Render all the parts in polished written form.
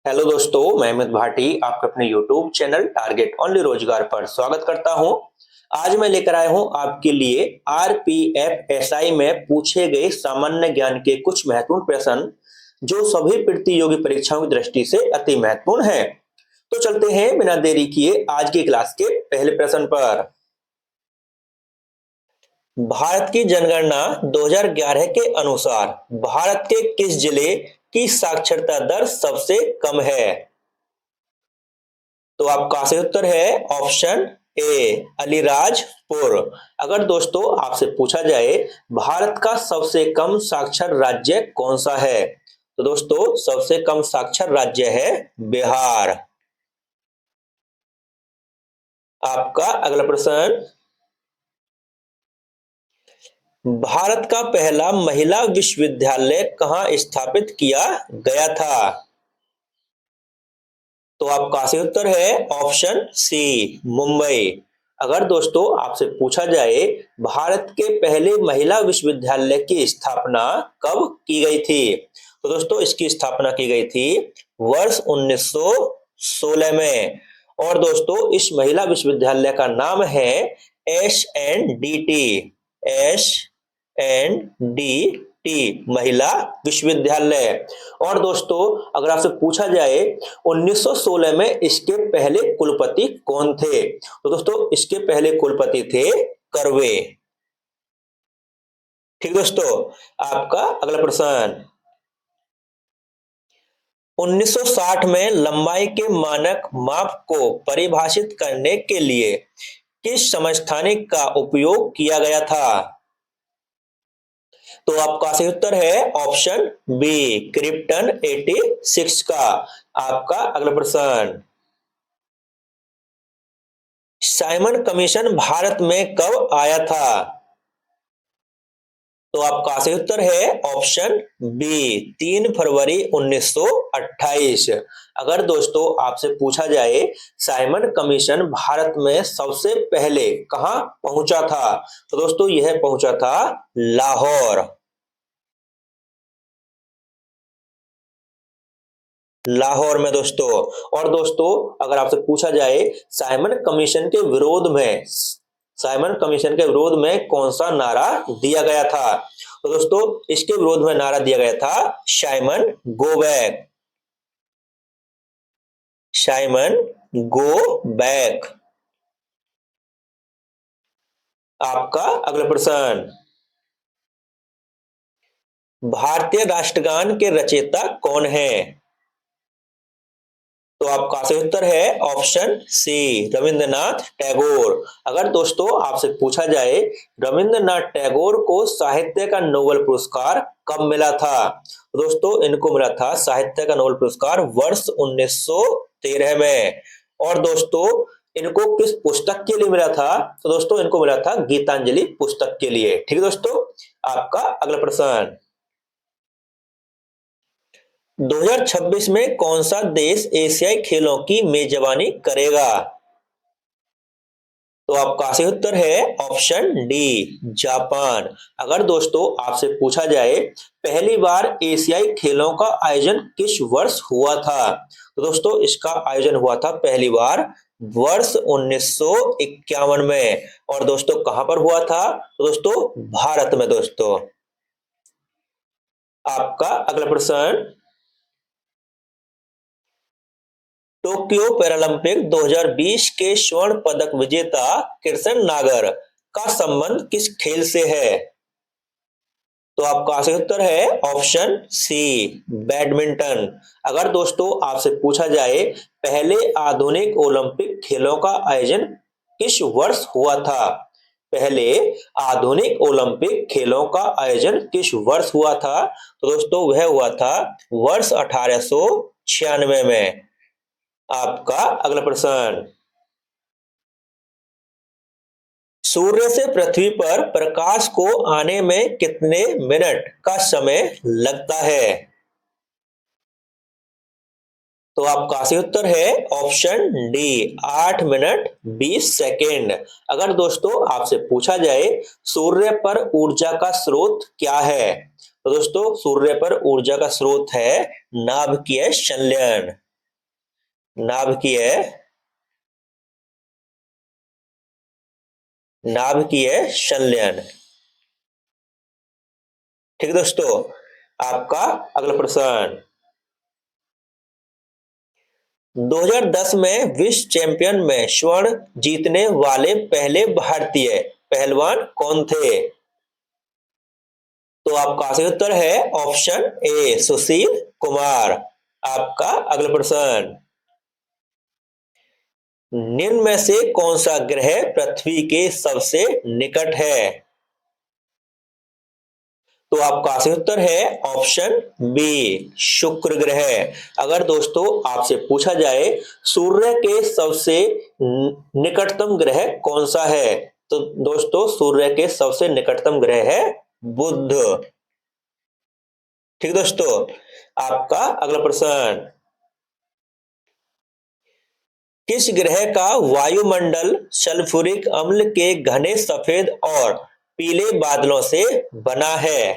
Hello दोस्तों, मैं अमित भाटी आपके अपने यूट्यूब चैनल टारगेट ओनली रोजगार पर स्वागत करता हूं। आज मैं लेकर आया हूं आपके लिए आरपीएफ एसआई में पूछे गए सामान्य ज्ञान के कुछ महत्वपूर्ण प्रश्न जो सभी प्रतियोगी परीक्षाओं की दृष्टि से अति महत्वपूर्ण है। तो चलते हैं बिना देरी किए आज की क्लास के पहले प्रश्न पर। भारत की जनगणना 2011 के अनुसार भारत के किस जिले की साक्षरता दर सबसे कम है? तो आपका सही उत्तर है ऑप्शन ए अलीराजपुर। अगर दोस्तों आपसे पूछा जाए भारत का सबसे कम साक्षर राज्य कौन सा है, तो दोस्तों सबसे कम साक्षर राज्य है बिहार। आपका अगला प्रश्न, भारत का पहला महिला विश्वविद्यालय कहाँ स्थापित किया गया था? तो आपका सही उत्तर है ऑप्शन सी मुंबई। अगर दोस्तों आपसे पूछा जाए भारत के पहले महिला विश्वविद्यालय की स्थापना कब की गई थी, तो दोस्तों इसकी स्थापना की गई थी वर्ष 1916 में। और दोस्तों इस महिला विश्वविद्यालय का नाम है एस एंड डी टी महिला विश्वविद्यालय। और दोस्तों अगर आपसे पूछा जाए 1916 में इसके पहले कुलपति कौन थे, तो दोस्तों इसके पहले कुलपति थे कर्वे। ठीक दोस्तों, आपका अगला प्रश्न, 1960 में लंबाई के मानक माप को परिभाषित करने के लिए किस समस्थानिक का उपयोग किया गया था? तो आपका सही उत्तर है ऑप्शन बी क्रिप्टन 86 का। आपका अगला प्रश्न, साइमन कमीशन भारत में कब आया था? तो आपका सही उत्तर है ऑप्शन बी 3 फरवरी 1928। अगर दोस्तों आपसे पूछा जाए साइमन कमीशन भारत में सबसे पहले कहां पहुंचा था, तो दोस्तों यह पहुंचा था लाहौर। लाहौर में दोस्तों। और दोस्तों अगर आपसे पूछा जाए साइमन कमीशन के विरोध में कौन सा नारा दिया गया था, तो दोस्तों इसके विरोध में नारा दिया गया था Simon go back. Simon go back. आपका अगला प्रश्न, भारतीय राष्ट्रगान के रचयिता कौन है? तो आपका सही उत्तर है ऑप्शन सी रविंद्रनाथ टैगोर। अगर दोस्तों आपसे पूछा जाए रविंद्रनाथ टैगोर को साहित्य का नोबेल पुरस्कार कब मिला था, तो दोस्तों इनको मिला था साहित्य का नोबेल पुरस्कार वर्ष 1913 में। और दोस्तों इनको किस पुस्तक के लिए मिला था, तो दोस्तों इनको मिला था गीतांजलि पुस्तक के लिए। ठीक है दोस्तों, आपका अगला प्रश्न, 2026 में कौन सा देश एशियाई खेलों की मेजबानी करेगा? तो आपका सही उत्तर है ऑप्शन डी जापान। अगर दोस्तों आपसे पूछा जाए पहली बार एशियाई खेलों का आयोजन किस वर्ष हुआ था, तो दोस्तों इसका आयोजन हुआ था पहली बार वर्ष 1951 में। और दोस्तों कहां पर हुआ था, तो दोस्तों भारत में दोस्तों। आपका अगला प्रश्न, टोक्यो पैरालंपिक 2020 के स्वर्ण पदक विजेता कृष्ण नागर का संबंध किस खेल से है? तो आपका सही उत्तर है ऑप्शन सी बैडमिंटन। अगर दोस्तों आपसे पूछा जाए पहले आधुनिक ओलंपिक खेलों का आयोजन किस वर्ष हुआ था, पहले आधुनिक ओलंपिक खेलों का आयोजन किस वर्ष हुआ था, तो दोस्तों वह हुआ था वर्ष 1896 में। आपका अगला प्रश्न, सूर्य से पृथ्वी पर प्रकाश को आने में कितने मिनट का समय लगता है? तो आपका सही उत्तर है ऑप्शन डी 8 मिनट 20 सेकेंड। अगर दोस्तों आपसे पूछा जाए सूर्य पर ऊर्जा का स्रोत क्या है, तो दोस्तों सूर्य पर ऊर्जा का स्रोत है नाभिकीय संलयन। नाभिकीय संलयन। ठीक है दोस्तों, आपका अगला प्रश्न। 2010 में विश्व चैंपियन में स्वर्ण जीतने वाले पहले भारतीय पहलवान कौन थे? तो आपका सही उत्तर है ऑप्शन ए सुशील कुमार। आपका अगला प्रश्न। निम्न में से कौन सा ग्रह पृथ्वी के सबसे निकट है? तो आपका सही उत्तर है ऑप्शन बी शुक्र ग्रह। अगर दोस्तों आपसे पूछा जाए सूर्य के सबसे निकटतम ग्रह कौन सा है, तो दोस्तों सूर्य के सबसे निकटतम ग्रह है बुध। ठीक दोस्तों, आपका अगला प्रश्न। किस ग्रह का वायुमंडल सल्फ्यूरिक अम्ल के घने सफेद और पीले बादलों से बना है?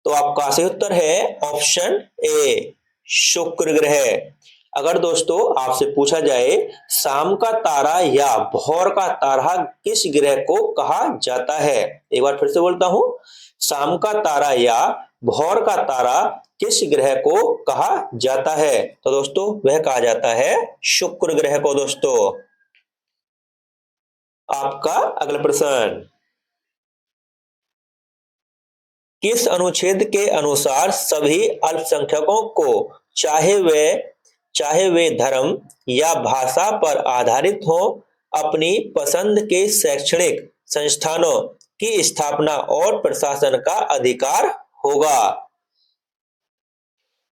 तो आपका सही उत्तर है ऑप्शन ए शुक्र ग्रह। अगर दोस्तों आपसे पूछा जाए शाम का तारा या भोर का तारा किस ग्रह को कहा जाता है, एक बार फिर से बोलता हूं, शाम का तारा या भोर का तारा किस ग्रह को कहा जाता है? तो दोस्तों वह कहा जाता है शुक्र ग्रह को दोस्तों। आपका अगला प्रश्न। किस अनुच्छेद के अनुसार सभी अल्पसंख्यकों को चाहे वे धर्म या भाषा पर आधारित हो अपनी पसंद के शैक्षणिक संस्थानों की स्थापना और प्रशासन का अधिकार होगा?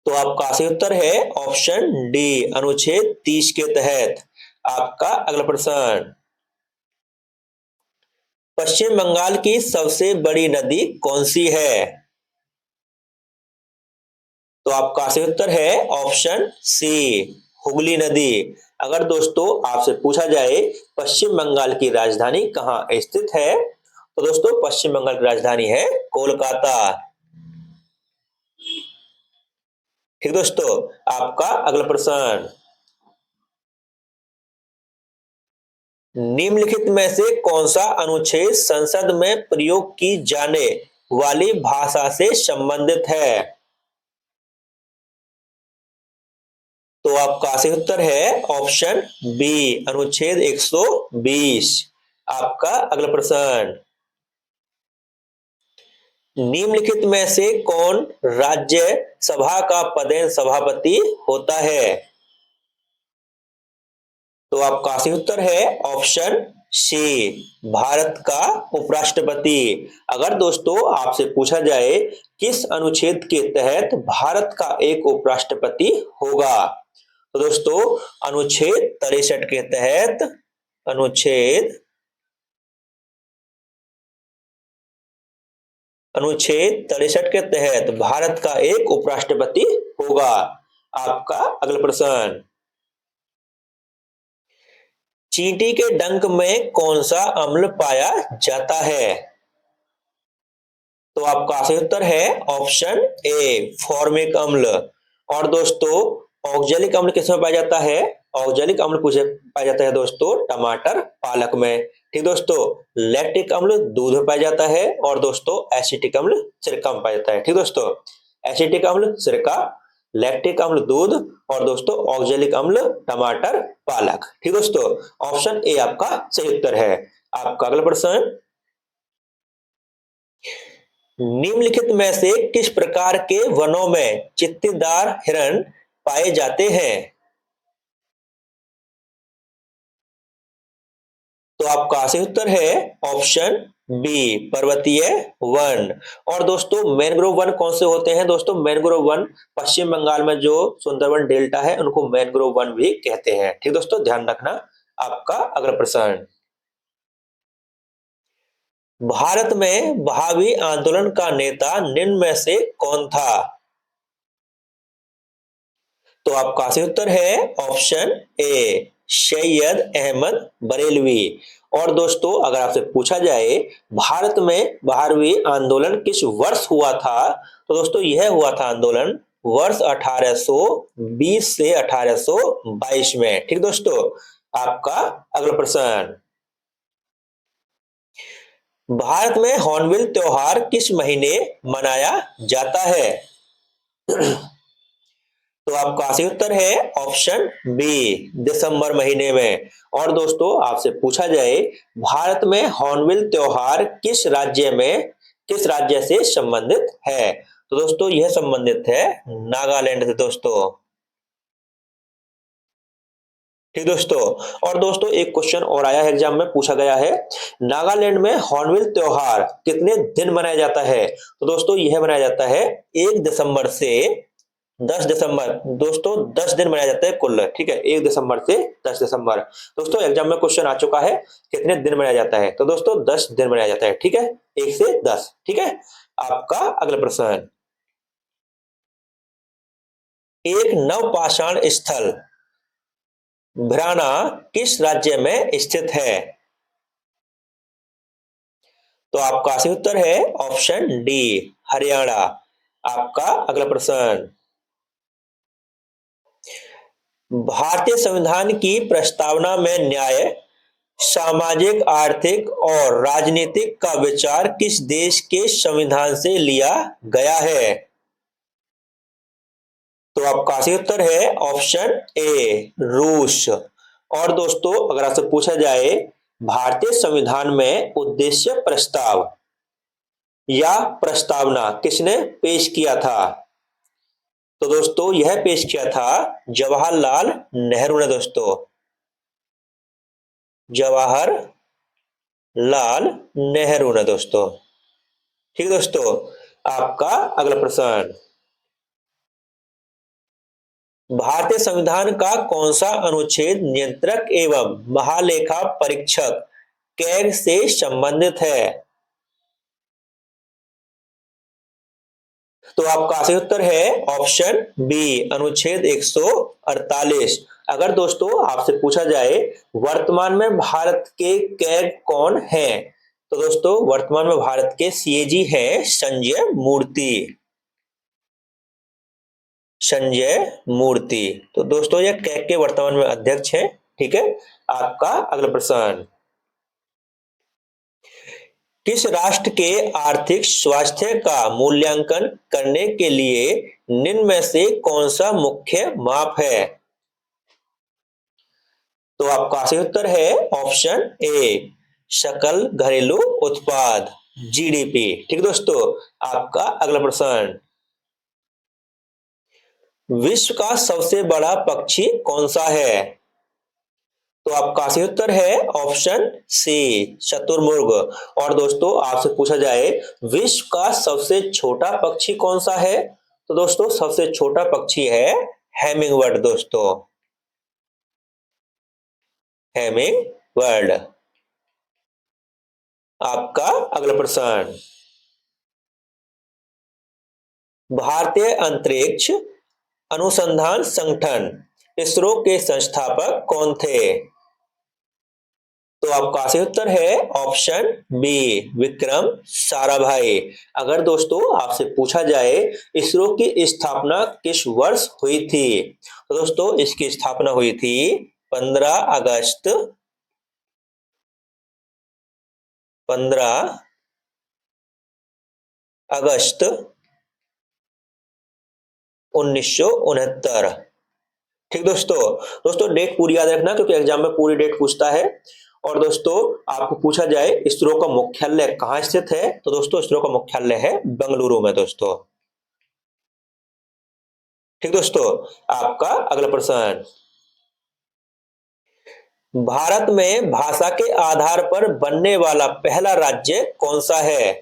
तो आपका सही उत्तर है ऑप्शन डी अनुच्छेद 30 के तहत। आपका अगला प्रश्न। पश्चिम बंगाल की सबसे बड़ी नदी कौन सी है? तो आपका सही उत्तर है ऑप्शन सी हुगली नदी। अगर दोस्तों आपसे पूछा जाए पश्चिम बंगाल की राजधानी कहाँ स्थित है, तो दोस्तों पश्चिम बंगाल की राजधानी है कोलकाता। ठीक दोस्तों, आपका अगला प्रश्न। निम्नलिखित में से कौन सा अनुच्छेद संसद में प्रयोग की जाने वाली भाषा से संबंधित है? तो आपका सही उत्तर है ऑप्शन बी अनुच्छेद 120। आपका अगला प्रश्न। निम्नलिखित में से कौन राज्य सभा का पदेन सभापति होता है? तो आपका सही उत्तर है ऑप्शन सी भारत का उपराष्ट्रपति। अगर दोस्तों आपसे पूछा जाए किस अनुच्छेद के तहत भारत का एक उपराष्ट्रपति होगा, तो दोस्तों अनुच्छेद 63 के तहत अनुच्छेद 63 के तहत भारत का एक उपराष्ट्रपति होगा। आपका अगला प्रश्न। चींटी के डंक में कौन सा अम्ल पाया जाता है? तो आपका सही उत्तर है ऑप्शन ए फॉर्मिक अम्ल। और दोस्तों ऑक्जेलिक अम्ल किसमें पाया जाता है? ऑक्जेलिक अम्ल पाया जाता है दोस्तों टमाटर पालक में। ठीक दोस्तों, लैक्टिक अम्ल दूध में पाया जाता है और दोस्तों एसिटिक अम्ल सिरका में पाया जाता है। ठीक दोस्तों, एसिटिक अम्ल सिरका, लैक्टिक अम्ल दूध और दोस्तों ऑक्जेलिक अम्ल टमाटर पालक। ठीक दोस्तों, ऑप्शन ए आपका सही उत्तर है। आपका अगला प्रश्न। निम्नलिखित में से किस प्रकार के वनों में चित्तीदार हिरण पाए जाते हैं? तो आपका सही उत्तर है ऑप्शन बी पर्वतीय वन। और दोस्तों मैंग्रोव वन कौन से होते हैं? दोस्तों मैंग्रोव वन पश्चिम बंगाल में जो सुंदरवन डेल्टा है उनको मैंग्रोव वन भी कहते हैं। ठीक दोस्तों, ध्यान रखना। आपका अगला प्रश्न। भारत में भावी आंदोलन का नेता निम्न में से कौन था? तो आपका सही उत्तर है ऑप्शन ए सैयद अहमद बरेलवी। और दोस्तों अगर आपसे पूछा जाए भारत में 12वीं आंदोलन किस वर्ष हुआ था, तो दोस्तों यह हुआ था आंदोलन वर्ष 1820 से 1822 में। ठीक दोस्तों, आपका अगला प्रश्न, भारत में हॉर्नबिल त्योहार किस महीने मनाया जाता है? तो आपका सही उत्तर है ऑप्शन बी, दिसंबर महीने में। और दोस्तों आपसे पूछा जाए भारत में हॉर्नबिल त्योहार किस राज्य से संबंधित है, तो दोस्तों यह संबंधित है नागालैंड से दोस्तों। ठीक दोस्तों, और दोस्तों एक क्वेश्चन और आया है एग्जाम में, पूछा गया है नागालैंड में हॉर्नबिल त्योहार कितने दिन मनाया जाता है, तो दोस्तों यह मनाया जाता है 1 दिसंबर से 10 दिसंबर। दोस्तों 10 दिन मनाया जाता है कुल, ठीक है, 1 दिसंबर से 10 दिसंबर। दोस्तों एग्जाम में क्वेश्चन आ चुका है कितने दिन मनाया जाता है, तो दोस्तों 10 दिन मनाया जाता है, ठीक है, 1 से 10। ठीक है, आपका अगला प्रश्न, एक नवपाषाण स्थल भ्राना किस राज्य में स्थित है, तो आपका सही उत्तर है ऑप्शन डी, हरियाणा। आपका अगला प्रश्न, भारतीय संविधान की प्रस्तावना में न्याय, सामाजिक, आर्थिक और राजनीतिक का विचार किस देश के संविधान से लिया गया है, तो आपका सही उत्तर है ऑप्शन ए, रूस। और दोस्तों अगर आपसे पूछा जाए भारतीय संविधान में उद्देश्य प्रस्ताव या प्रस्तावना किसने पेश किया था, तो दोस्तों यह पेश किया था जवाहरलाल नेहरू ने दोस्तों, जवाहरलाल नेहरू ने दोस्तों। ठीक दोस्तों, आपका अगला प्रश्न, भारतीय संविधान का कौन सा अनुच्छेद नियंत्रक एवं महालेखा परीक्षक कैग से संबंधित है, तो आपका सही उत्तर है ऑप्शन बी, अनुच्छेद 148। अगर दोस्तों आपसे पूछा जाए वर्तमान में भारत के कैग कौन हैं, तो दोस्तों वर्तमान में भारत के सीएजी हैं संजय मूर्ति, संजय मूर्ति। तो दोस्तों ये कैग के वर्तमान में अध्यक्ष हैं। ठीक है, आपका अगला प्रश्न, किस राष्ट्र के आर्थिक स्वास्थ्य का मूल्यांकन करने के लिए निम्न में से कौन सा मुख्य माप है, तो आपका सही उत्तर है ऑप्शन ए, सकल घरेलू उत्पाद, जीडीपी। ठीक दोस्तों, आपका अगला प्रश्न, विश्व का सबसे बड़ा पक्षी कौन सा है, तो आपका सही उत्तर है ऑप्शन सी, शतुरमुर्ग। और दोस्तों आपसे पूछा जाए विश्व का सबसे छोटा पक्षी कौन सा है, तो दोस्तों सबसे छोटा पक्षी है हैमिंग बर्ड दोस्तों, हैमिंग बर्ड। आपका अगला प्रश्न, भारतीय अंतरिक्ष अनुसंधान संगठन इसरो के संस्थापक कौन थे, तो आपका सही उत्तर है ऑप्शन बी, विक्रम साराभाई। अगर दोस्तों आपसे पूछा जाए इसरो की स्थापना किस वर्ष हुई थी, तो दोस्तों इसकी स्थापना हुई थी 15 अगस्त 15 अगस्त 1969। ठीक दोस्तों, दोस्तों डेट पूरी याद रखना क्योंकि एग्जाम में पूरी डेट पूछता है। और दोस्तों आपको पूछा जाए इसरो का मुख्यालय कहाँ स्थित है, तो दोस्तों इसरो का मुख्यालय है बेंगलुरु में दोस्तों। ठीक दोस्तों, आपका अगला प्रश्न, भारत में भाषा के आधार पर बनने वाला पहला राज्य कौन सा है,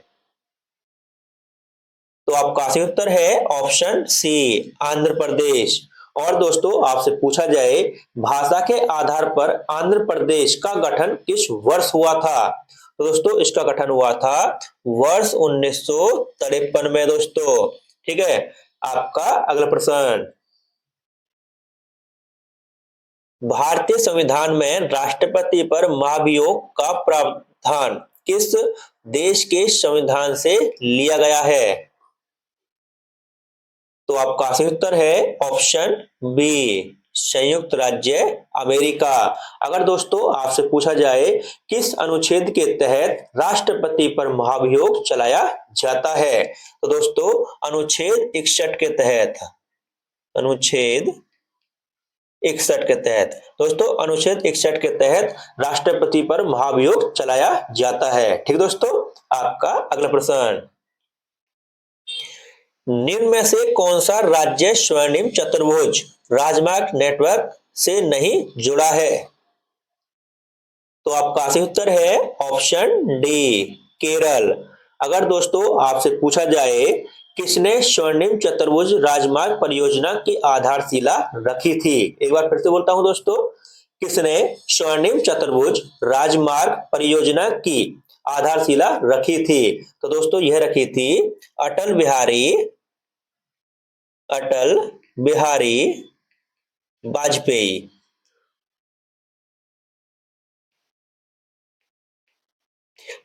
तो आपका सही उत्तर है ऑप्शन सी, आंध्र प्रदेश। और दोस्तों आपसे पूछा जाए भाषा के आधार पर आंध्र प्रदेश का गठन किस वर्ष हुआ था, तो दोस्तों इसका गठन हुआ था वर्ष 1953 में दोस्तों। ठीक है, आपका अगला प्रश्न, भारतीय संविधान में राष्ट्रपति पर महाभियोग का प्रावधान किस देश के संविधान से लिया गया है, तो आपका सही उत्तर है ऑप्शन बी, संयुक्त राज्य अमेरिका। अगर दोस्तों आपसे पूछा जाए किस अनुच्छेद के तहत राष्ट्रपति पर महाभियोग चलाया जाता है, तो दोस्तों अनुच्छेद 61 के तहत, अनुच्छेद 61 के तहत, दोस्तों अनुच्छेद 61 के तहत राष्ट्रपति पर महाभियोग चलाया जाता है। ठीक दोस्तों, आपका अगला प्रश्न, निम्न में से कौन सा राज्य स्वर्णिम चतुर्भुज राजमार्ग नेटवर्क से नहीं जुड़ा है, तो आपका सही उत्तर है ऑप्शन डी, केरल। अगर दोस्तों आपसे पूछा जाए किसने स्वर्णिम चतुर्भुज राजमार्ग परियोजना की आधारशिला रखी थी, एक बार फिर से बोलता हूं दोस्तों, किसने स्वर्णिम चतुर्भुज राजमार्ग परियोजना की आधारशिला रखी थी, तो दोस्तों यह रखी थी अटल बिहारी वाजपेयी।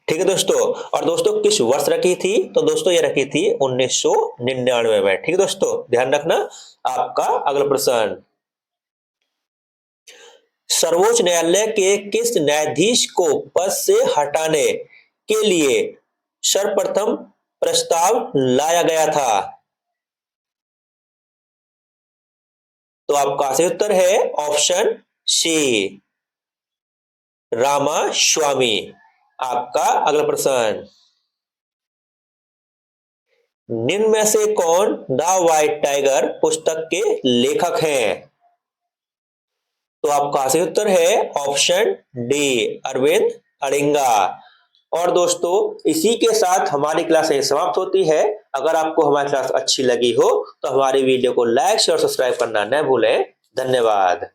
ठीक है दोस्तों, और दोस्तों किस वर्ष रखी थी, तो दोस्तों ये रखी थी 1999 में। ठीक है दोस्तों, ध्यान रखना। आपका अगला प्रश्न, सर्वोच्च न्यायालय के किस न्यायाधीश को पद से हटाने के लिए सर्वप्रथम प्रस्ताव लाया गया था, तो आपका सही उत्तर है ऑप्शन सी, रामास्वामी। आपका अगला प्रश्न, निम्न में से कौन द व्हाइट टाइगर पुस्तक के लेखक हैं, तो आपका सही उत्तर है ऑप्शन डी, अरविंद अडिंगा। और दोस्तों इसी के साथ हमारी क्लास यही समाप्त होती है। अगर आपको हमारी क्लास अच्छी लगी हो तो हमारी वीडियो को लाइक शेयर और सब्सक्राइब करना न भूलें। धन्यवाद।